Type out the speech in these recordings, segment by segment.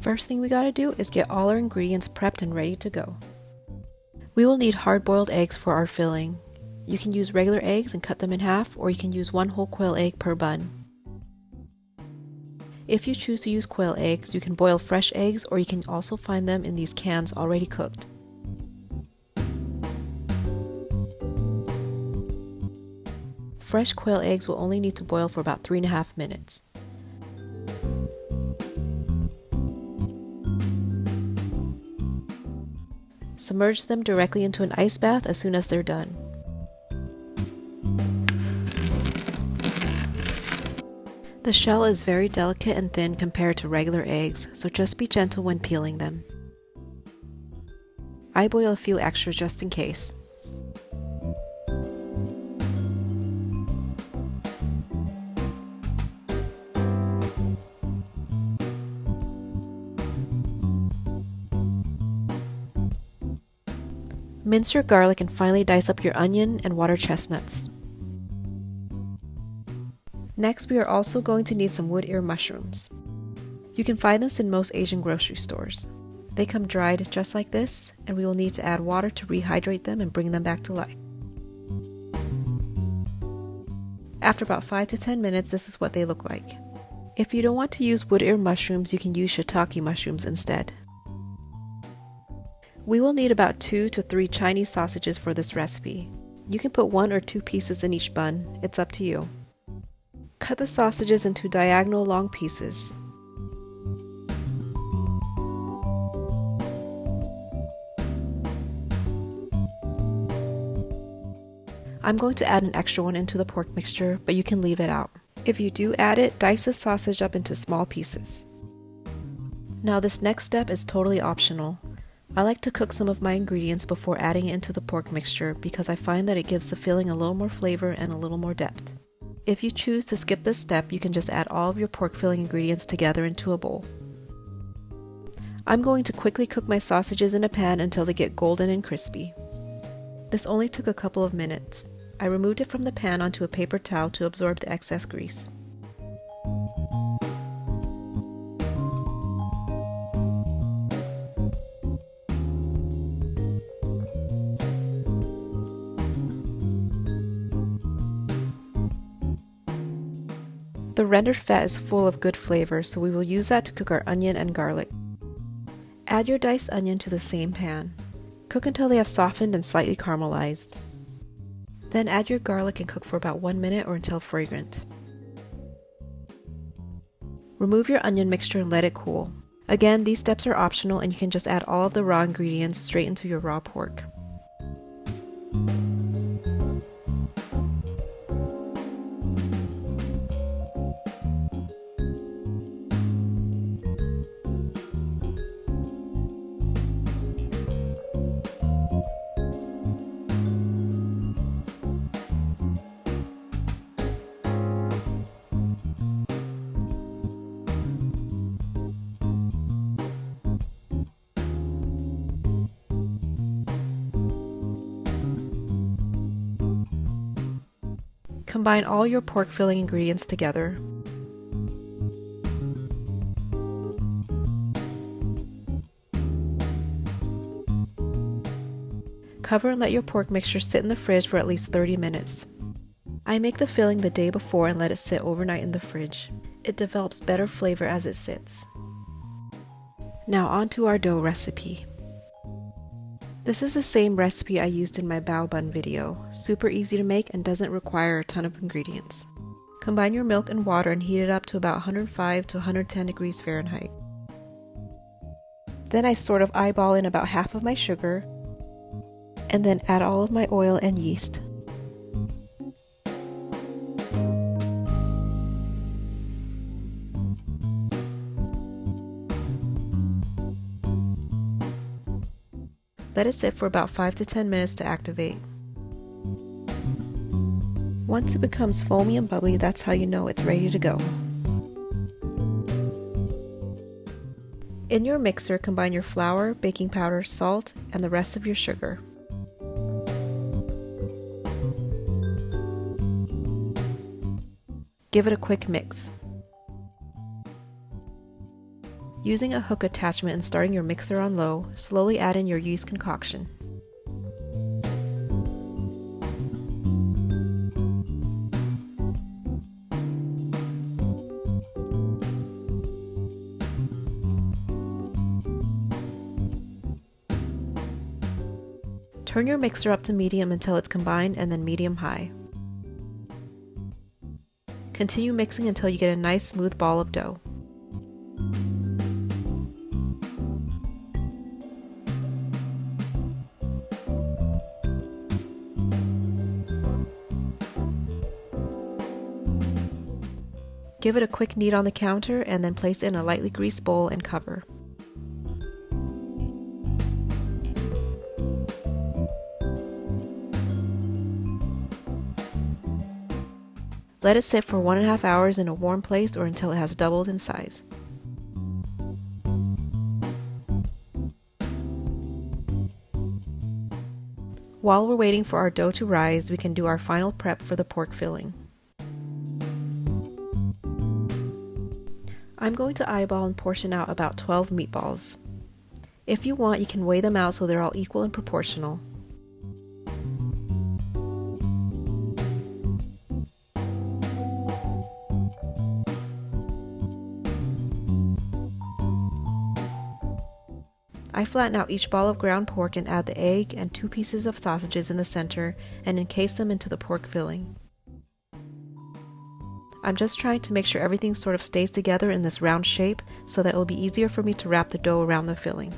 First thing we gotta do is get all our ingredients prepped and ready to go. We will need hard-boiled eggs for our filling. You can use regular eggs and cut them in half, or you can use one whole quail egg per bun. If you choose to use quail eggs, you can boil fresh eggs, or you can also find them in these cans already cooked. Fresh quail eggs will only need to boil for about 3.5 minutes. Submerge them directly into an ice bath as soon as they're done. The shell is very delicate and thin compared to regular eggs, so just be gentle when peeling them. I boil a few extra just in case. Mince your garlic and finally dice up your onion and water chestnuts. Next, we are also going to need some wood ear mushrooms. You can find this in most Asian grocery stores. They come dried just like this, and we will need to add water to rehydrate them and bring them back to life. After about 5 to 10 minutes, this is what they look like. If you don't want to use wood ear mushrooms, you can use shiitake mushrooms instead. We will need about 2 to 3 Chinese sausages for this recipe. You can put 1 or 2 pieces in each bun, it's up to you. Cut the sausages into diagonal long pieces. I'm going to add an extra one into the pork mixture, but you can leave it out. If you do add it, dice the sausage up into small pieces. Now this next step is totally optional. I like to cook some of my ingredients before adding it into the pork mixture because I find that it gives the filling a little more flavor and a little more depth. If you choose to skip this step, you can just add all of your pork filling ingredients together into a bowl. I'm going to quickly cook my sausages in a pan until they get golden and crispy. This only took a couple of minutes. I removed it from the pan onto a paper towel to absorb the excess grease. The rendered fat is full of good flavor, so we will use that to cook our onion and garlic. Add your diced onion to the same pan. Cook until they have softened and slightly caramelized. Then add your garlic and cook for about 1 minute or until fragrant. Remove your onion mixture and let it cool. Again, these steps are optional and you can just add all of the raw ingredients straight into your raw pork. Combine all your pork filling ingredients together. Cover and let your pork mixture sit in the fridge for at least 30 minutes. I make the filling the day before and let it sit overnight in the fridge. It develops better flavor as it sits. Now on to our dough recipe. This is the same recipe I used in my bao bun video. Super easy to make and doesn't require a ton of ingredients. Combine your milk and water and heat it up to about 105 to 110 degrees Fahrenheit. Then I sort of eyeball in about half of my sugar and then add all of my oil and yeast. Let it sit for about 5 to 10 minutes to activate. Once it becomes foamy and bubbly, that's how you know it's ready to go. In your mixer, combine your flour, baking powder, salt, and the rest of your sugar. Give it a quick mix. Using a hook attachment and starting your mixer on low, slowly add in your yeast concoction. Turn your mixer up to medium until it's combined and then medium-high. Continue mixing until you get a nice smooth ball of dough. Give it a quick knead on the counter and then place it in a lightly greased bowl and cover. Let it sit for 1.5 hours in a warm place or until it has doubled in size. While we're waiting for our dough to rise, we can do our final prep for the pork filling. I'm going to eyeball and portion out about 12 meatballs. If you want, you can weigh them out so they're all equal and proportional. I flatten out each ball of ground pork and add the egg and 2 pieces of sausages in the center and encase them into the pork filling. I'm just trying to make sure everything sort of stays together in this round shape so that it will be easier for me to wrap the dough around the filling.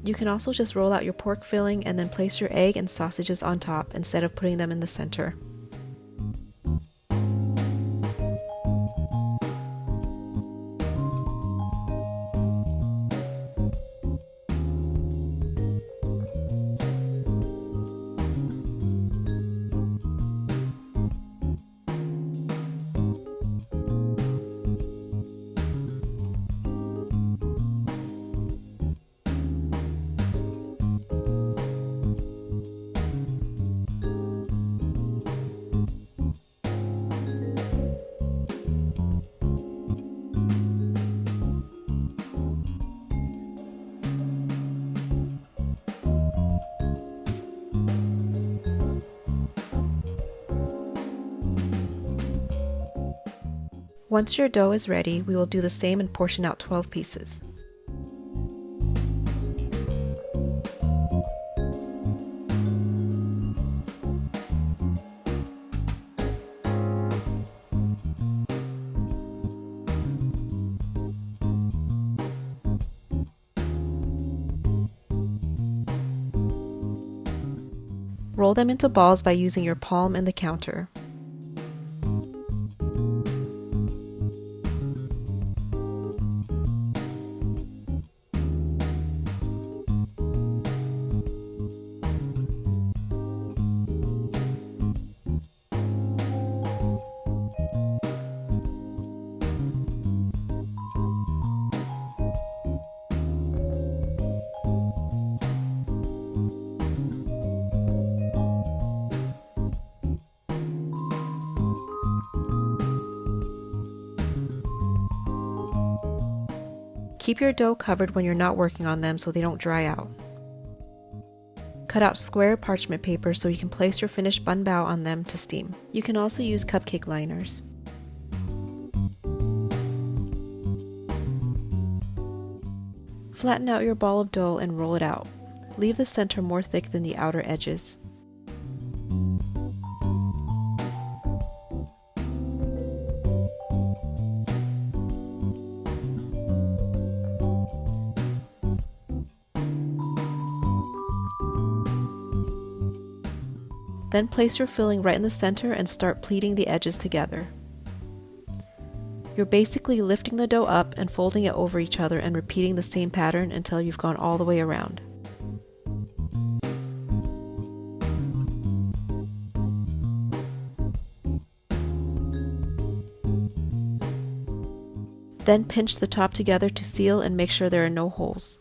You can also just roll out your pork filling and then place your egg and sausages on top instead of putting them in the center. Once your dough is ready, we will do the same and portion out 12 pieces. Roll them into balls by using your palm and the counter. Keep your dough covered when you're not working on them so they don't dry out. Cut out square parchment paper so you can place your finished bun bao on them to steam. You can also use cupcake liners. Flatten out your ball of dough and roll it out. Leave the center more thick than the outer edges. Then place your filling right in the center and start pleating the edges together. You're basically lifting the dough up and folding it over each other and repeating the same pattern until you've gone all the way around. Then pinch the top together to seal and make sure there are no holes.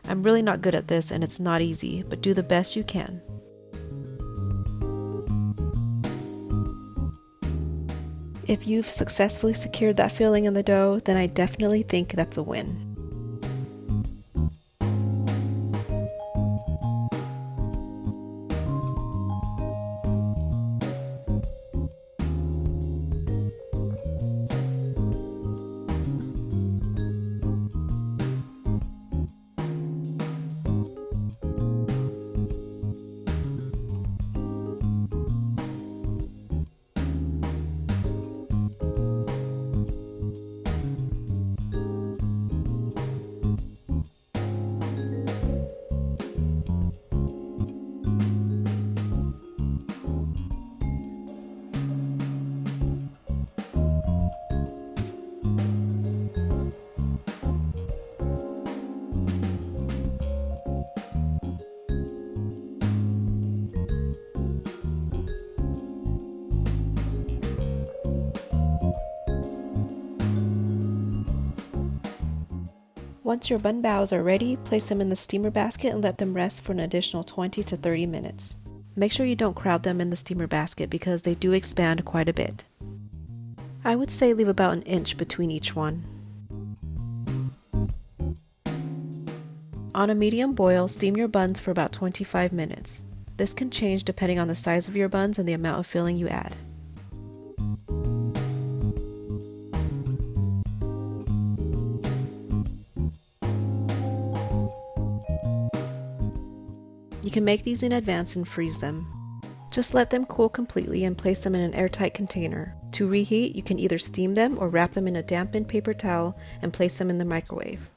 I'm really not good at this and it's not easy, but do the best you can. If you've successfully secured that filling in the dough, then I definitely think that's a win. Once your bun baos are ready, place them in the steamer basket and let them rest for an additional 20 to 30 minutes. Make sure you don't crowd them in the steamer basket because they do expand quite a bit. I would say leave about an inch between each one. On a medium boil, steam your buns for about 25 minutes. This can change depending on the size of your buns and the amount of filling you add. You can make these in advance and freeze them. Just let them cool completely and place them in an airtight container. To reheat, you can either steam them or wrap them in a dampened paper towel and place them in the microwave.